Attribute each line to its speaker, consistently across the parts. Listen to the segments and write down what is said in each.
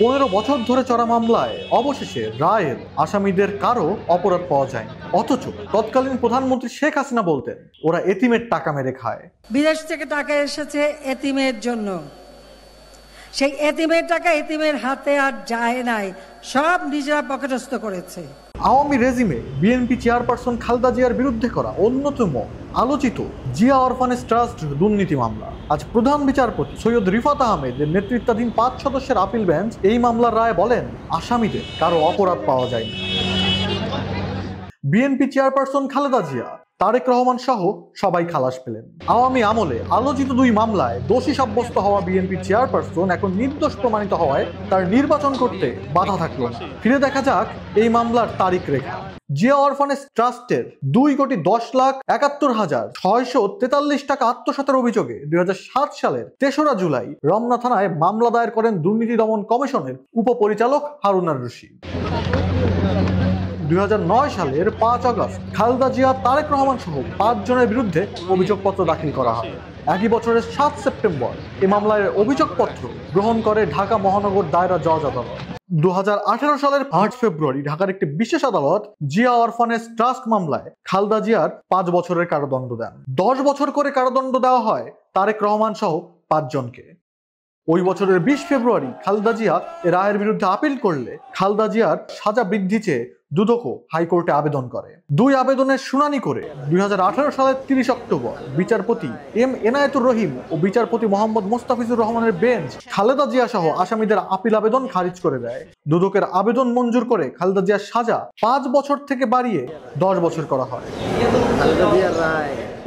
Speaker 1: 15 বছর ধরে চড়া মামলায় অবশেষে রায়ের আসামিদের কারো অপরাধ পাওয়া যায়, অথচ তৎকালীন প্রধানমন্ত্রী শেখ হাসিনা বলতেন ওরা এতিমের টাকা মেরে খায়।
Speaker 2: বিদেশ থেকে টাকা এসেছে এতিমের জন্য, সেই এতিমের টাকা এতিমের হাতে আর যায় নাই, সব নিজেরা পকেটস্থ করেছে।
Speaker 1: আওয়ামী রেজিমে বিএনপি চেয়ারপারসন খালেদা জিয়ার বিরুদ্ধে করা অন্যতম আলোচিত জিয়া অরফানেজ ট্রাস্ট দুর্নীতি মামলা আজ প্রধান বিচারপতি সৈয়দ রিফাত আহমেদের নেতৃত্বাধীন 5 সদস্যের আপিল বেঞ্চ এই মামলার রায় বলেন আসামিদের কারো অপরাধ পাওয়া যায়নি। বিএনপি চেয়ারপারসন খালেদা জিয়া, তারেক রহমান সহ সবাই খালাস পেলেন। আওয়ামী আমলে আলোচিত 2 মামলায় দোষী সাব্যস্ত হওয়া বিএনপি চেয়ারপারসন এখন নির্দোষ প্রমাণিত হওয়ায় তার নির্বাচন করতে বাধা থাকলো না। ফিরে দেখা যাক এই মামলার তারিখ রেখা। জিয়া অরফানেজ ট্রাস্টের 2,10,71,643 টাকা আত্মসাতের অভিযোগে 2007 সালের 3রা জুলাই রমনা থানায় মামলা দায়ের করেন দুর্নীতি দমন কমিশনের উপপরিচালক হারুনার রশিদ। 2009 সালের 5 আগস্ট খালেদা জিয়া, তারেক রহমান সহ 5 জনের বিরুদ্ধে অভিযোগপত্র দাখিল করা হয়। একই বছরের 7 সেপ্টেম্বর এই মামলার অভিযোগপত্র গ্রহণ করে ঢাকা মহানগর দায়রা জজ আদালত। 2018 সালের 8 ফেব্রুয়ারি ঢাকার একটি বিশেষ আদালত জিয়া অরফানেজ ট্রাস্ট মামলায় খালেদা জিয়ার 5 বছরের কারাদণ্ড দেন। 10 বছর করে কারাদণ্ড দেওয়া হয় তারেক রহমান সহ 5 জনকে। ওই বছরের 20 ফেব্রুয়ারি খালেদা জিয়া এ রায়ের বিরুদ্ধে আপিল করলে খালেদা জিয়ার সাজা বৃদ্ধি চেয়ে দুদকও হাইকোর্টে আবেদন করে। 2 আবেদনের শুনানি করে 2018 সালের 30 অক্টোবর বিচারপতি এম এনায়েতুর রহিম ও বিচারপতি মোহাম্মদ মোস্তাফিজুর রহমানের বেঞ্চ খালেদা জিয়া সহ আসামিদের আপিল আবেদন খারিজ করে দেয়। দুদকের আবেদন মঞ্জুর করে খালেদা জিয়ার সাজা 5 বছর থেকে বাড়িয়ে 10 বছর করা হয়।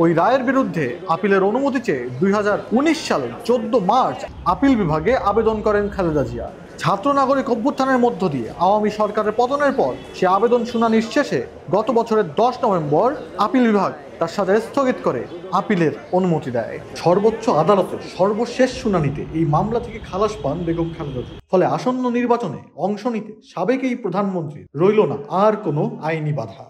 Speaker 1: ওই রায়ের বিরুদ্ধে আপিলের অনুমতি চেয়ে 2019 সালের 14 মার্চ আপিল বিভাগে আবেদন করেন খালেদা জিয়া। ছাত্র নাগরিক অভ্যুত্থানের মধ্য দিয়ে আওয়ামী সরকারের পতনের পর সে আবেদন শুনানির শেষে গত বছরের 10 নভেম্বর আপিল বিভাগ তার সাজা স্থগিত করে আপিলের অনুমতি দেয়। সর্বোচ্চ আদালতের সর্বশেষ শুনানিতে এই মামলা থেকে খালাস পান বেগম খালেদা জিয়া। ফলে আসন্ন নির্বাচনে অংশ নিতে সাবেক এই প্রধানমন্ত্রী রইল না আর কোনো আইনি বাধা।